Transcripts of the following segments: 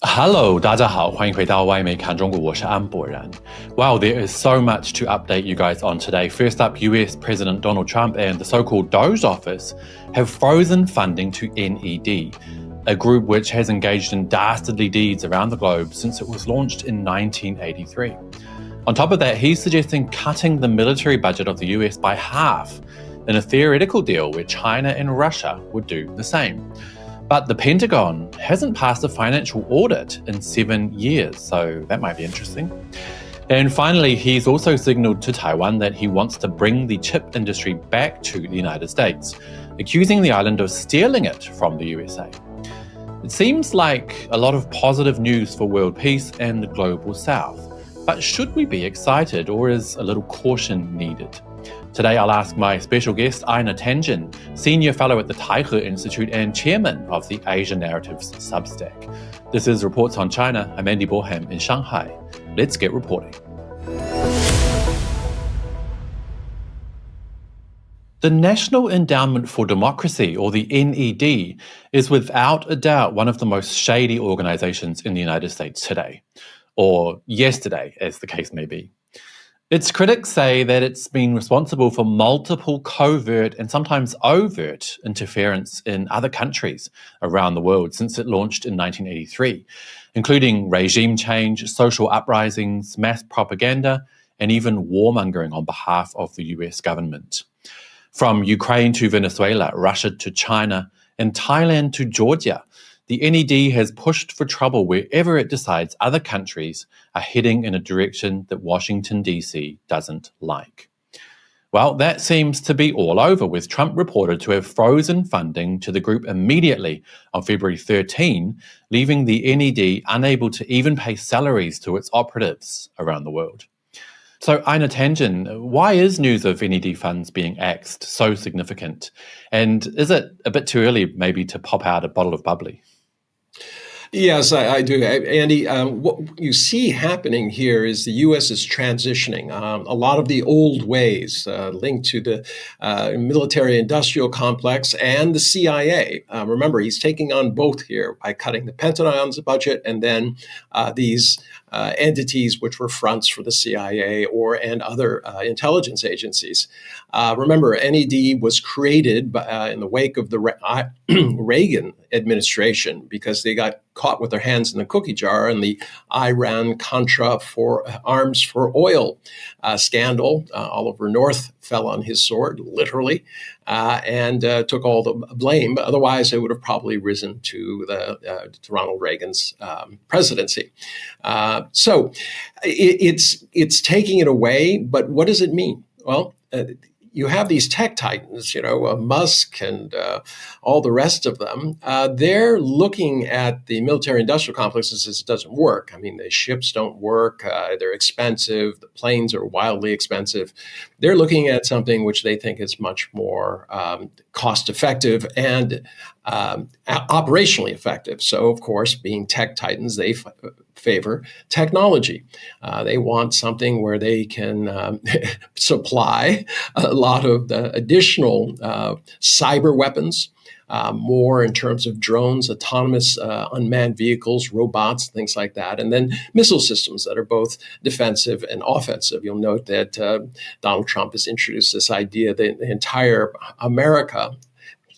Hello，大家好，欢迎回到外媒看中国，我是安博然。Wow, there is so much to update you guys on today. First up, US President Donald Trump and the so-called DOGE office have frozen funding to NED, a group which has engaged in dastardly deeds around the globe since it was launched in 1983. On top of that, he's suggesting cutting the military budget of the US by half in a theoretical deal where China and Russia would do the same. But the Pentagon hasn't passed a financial audit in 7 years, so that might be interesting. And finally, he's also signalled to Taiwan that he wants to bring the chip industry back to the United States, accusing the island of stealing it from the USA. It seems like a lot of positive news for world peace and the global south. But should we be excited, or is a little caution needed? Today, I'll ask my special guest, Einar Tangen, Senior Fellow at the Taihe Institute and Chairman of the Asia Narratives Substack. This is Reports on China. I'm Andy Boreham in Shanghai. Let's get reporting. The National Endowment for Democracy, or the NED, is without a doubt one of the most shady organizations in the United States today, or yesterday, as the case may be. Its critics say that it's been responsible for multiple covert and sometimes overt interference in other countries around the world since it launched in 1983, including regime change, social uprisings, mass propaganda, and even warmongering on behalf of the US government. From Ukraine to Venezuela, Russia to China, and Thailand to Georgia, the NED has pushed for trouble wherever it decides other countries are heading in a direction that Washington, D.C. doesn't like. Well, that seems to be all over, with Trump reported to have frozen funding to the group immediately on February 13, leaving the NED unable to even pay salaries to its operatives around the world. So, Einar Tangen, why is news of NED funds being axed so significant? And is it a bit too early maybe to pop out a bottle of bubbly? Yes, I do. Andy, what you see happening here is the U.S. is transitioning. A lot of the old ways linked to the military-industrial complex and the CIA. Remember, he's taking on both here by cutting the Pentagon's budget and then these entities which were fronts for the CIA and other intelligence agencies. Remember, NED was created in the wake of the Reagan administration because they got caught with their hands in the cookie jar in the Iran-Contra for arms for oil scandal. Oliver North fell on his sword, literally, and took all the blame. But otherwise, it would have probably risen to Ronald Reagan's presidency. So it's taking it away. But what does it mean? Well, you have these tech titans, Musk and all the rest of them. They're looking at the military-industrial complex and says it doesn't work. I mean, the ships don't work. They're expensive. The planes are wildly expensive. They're looking at something which they think is much more cost-effective and operationally effective. So, of course, being tech titans, they favor technology. They want something where they can supply a lot of the additional cyber weapons, more in terms of drones, autonomous unmanned vehicles, robots, things like that, and then missile systems that are both defensive and offensive. You'll note that Donald Trump has introduced this idea that the entire America,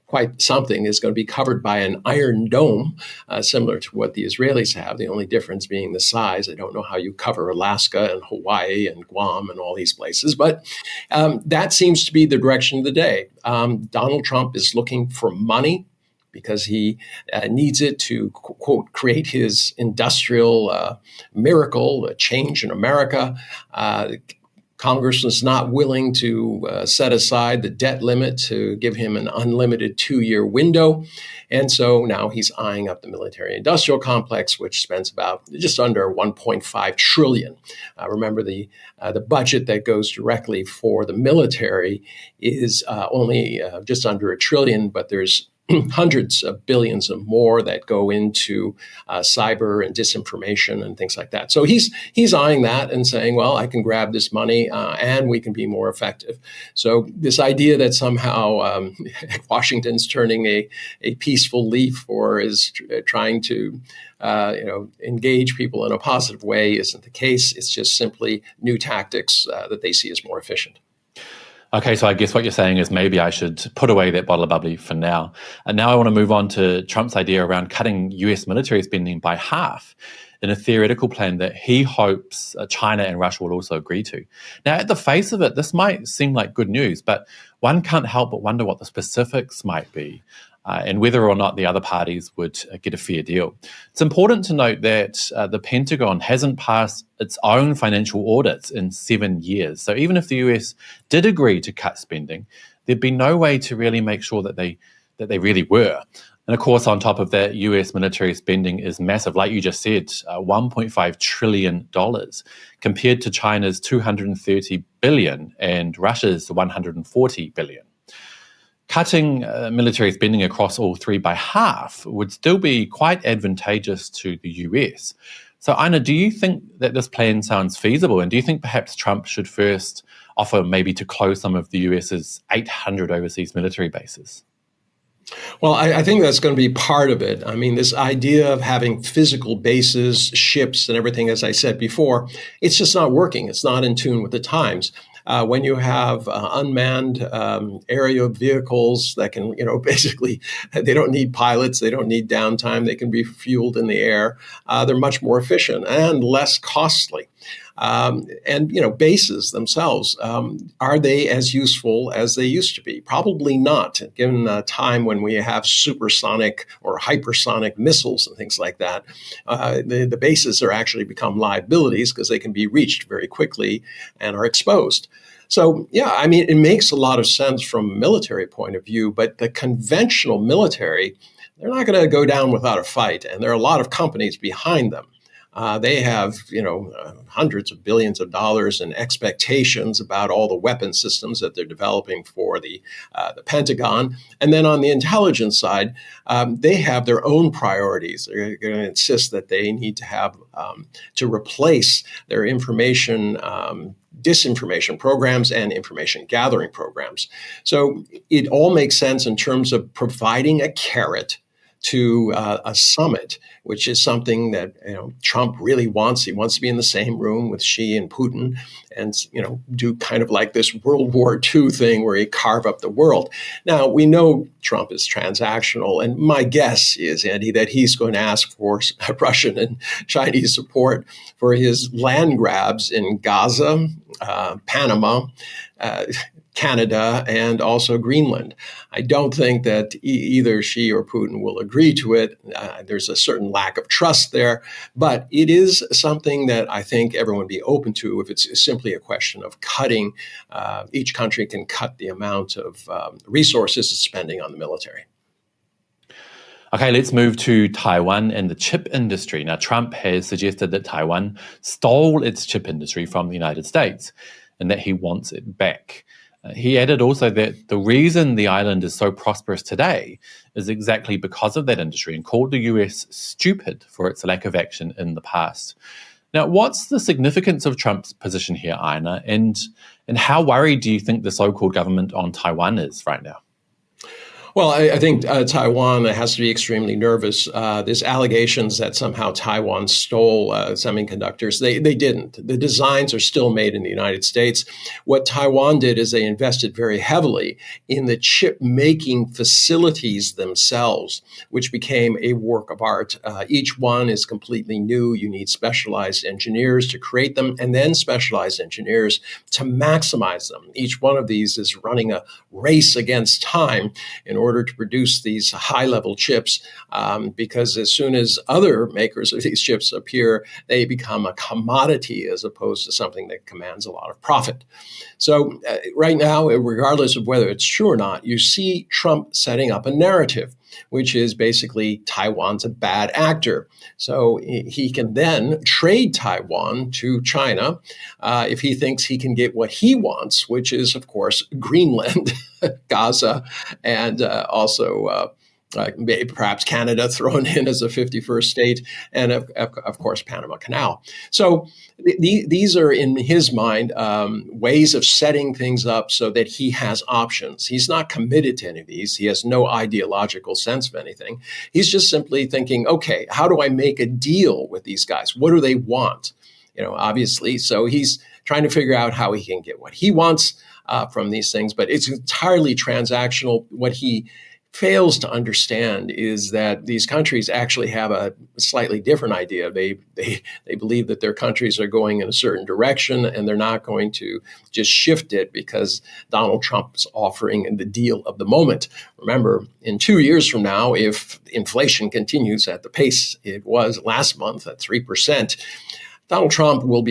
quite something, is going to be covered by an iron dome, similar to what the Israelis have, the only difference being the size. I don't know how you cover Alaska and Hawaii and Guam and all these places, but that seems to be the direction of the day. Donald Trump is looking for money because he needs it to, quote, create his industrial miracle, a change in America. Congress is not willing to set aside the debt limit to give him an unlimited 2-year window. And so now he's eyeing up the military-industrial complex, which spends about just under $1.5 trillion. Remember, the budget that goes directly for the military is only just under $1 trillion, but there's hundreds of billions of more that go into cyber and disinformation and things like that. So he's eyeing that and saying, well, I can grab this money and we can be more effective. So this idea that somehow Washington's turning a peaceful leaf or is trying to engage people in a positive way isn't the case. It's just simply new tactics that they see as more efficient. Okay, so I guess what you're saying is maybe I should put away that bottle of bubbly for now. And now I want to move on to Trump's idea around cutting US military spending by half in a theoretical plan that he hopes China and Russia will also agree to. Now, at the face of it, this might seem like good news, but one can't help but wonder what the specifics might be. And whether or not the other parties would get a fair deal. It's important to note that the Pentagon hasn't passed its own financial audits in 7 years. So even if the US did agree to cut spending, there'd be no way to really make sure that they really were. And of course, on top of that, US military spending is massive. Like you just said, $1.5 trillion compared to China's $230 billion and Russia's $140 billion. Cutting military spending across all three by half would still be quite advantageous to the US. So, Einar, do you think that this plan sounds feasible? And do you think perhaps Trump should first offer maybe to close some of the US's 800 overseas military bases? Well, I think that's going to be part of it. I mean, this idea of having physical bases, ships, and everything, as I said before, it's just not working. It's not in tune with the times. When you have unmanned aerial vehicles that can, basically, they don't need pilots, they don't need downtime, they can be fueled in the air. They're much more efficient and less costly. Bases themselves, are they as useful as they used to be? Probably not, given a time when we have supersonic or hypersonic missiles and things like that. The bases are actually become liabilities because they can be reached very quickly and are exposed. So, it makes a lot of sense from a military point of view, but the conventional military, they're not going to go down without a fight. And there are a lot of companies behind them. They have, hundreds of billions of dollars in expectations about all the weapon systems that they're developing for the Pentagon. And then on the intelligence side, they have their own priorities. They're going to insist that they need to have to replace their disinformation programs and information gathering programs. So it all makes sense in terms of providing a carrot to a summit, which is something that Trump really wants. He wants to be in the same room with Xi and Putin, and do kind of like this World War II thing where he carve up the world. Now we know Trump is transactional, and my guess is, Andy, that he's going to ask for Russian and Chinese support for his land grabs in Gaza, Panama, Canada, and also Greenland. I don't think that either Xi or Putin will agree to it. There's a certain lack of trust there, but it is something that I think everyone would be open to if it's simply a question of cutting. Each country can cut the amount of resources it's spending on the military. Okay, let's move to Taiwan and the chip industry. Now, Trump has suggested that Taiwan stole its chip industry from the United States and that he wants it back. He added also that the reason the island is so prosperous today is exactly because of that industry, and called the US stupid for its lack of action in the past. Now, what's the significance of Trump's position here, Einar, and how worried do you think the so-called government on Taiwan is right now? Well, I think Taiwan has to be extremely nervous. There's allegations that somehow Taiwan stole semiconductors. They didn't. The designs are still made in the United States. What Taiwan did is they invested very heavily in the chip making facilities themselves, which became a work of art. Each one is completely new. You need specialized engineers to create them, and then specialized engineers to maximize them. Each one of these is running a race against time in order to produce these high-level chips, because as soon as other makers of these chips appear, they become a commodity as opposed to something that commands a lot of profit. So right now, regardless of whether it's true or not, you see Trump setting up a narrative, which is basically Taiwan's a bad actor. So he can then trade Taiwan to China if he thinks he can get what he wants, which is, of course, Greenland, Gaza, and also perhaps Canada thrown in as a 51st state, and of course, Panama Canal. So these are, in his mind, ways of setting things up so that he has options. He's not committed to any of these. He has no ideological sense of anything. He's just simply thinking, okay, how do I make a deal with these guys? What do they want? Obviously. So he's trying to figure out how he can get what he wants from these things, but it's entirely transactional. What he fails to understand is that these countries actually have a slightly different idea. They believe that their countries are going in a certain direction, and they're not going to just shift it because Donald Trump is offering the deal of the moment. Remember, in 2 years from now, if inflation continues at the pace it was last month at 3%, Donald Trump will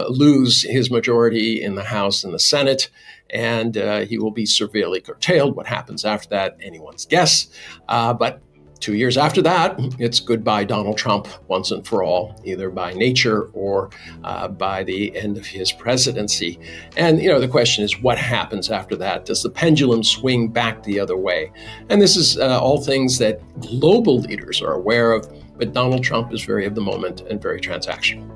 lose his majority in the House and the Senate, and he will be severely curtailed. What happens after that, anyone's guess. But 2 years after that, it's goodbye Donald Trump once and for all, either by nature or by the end of his presidency. And, the question is, what happens after that? Does the pendulum swing back the other way? And this is all things that global leaders are aware of, but Donald Trump is very of the moment and very transactional.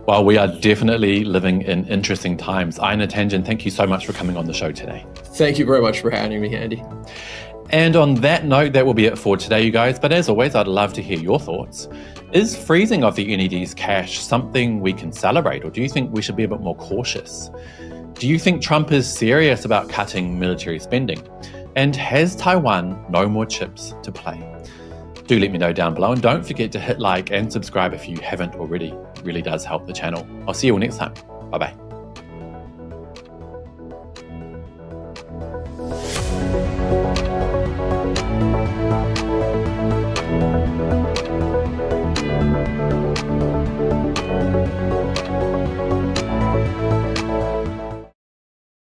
Well, we are definitely living in interesting times. Einar Tangen, thank you so much for coming on the show today. Thank you very much for having me, Andy. And on that note, that will be it for today, you guys. But as always, I'd love to hear your thoughts. Is freezing of the NED's cash something we can celebrate, or do you think we should be a bit more cautious? Do you think Trump is serious about cutting military spending? And has Taiwan no more chips to play? Do let me know down below, and don't forget to hit like and subscribe if you haven't already. It really does help the channel. I'll see you all next time. Bye-bye.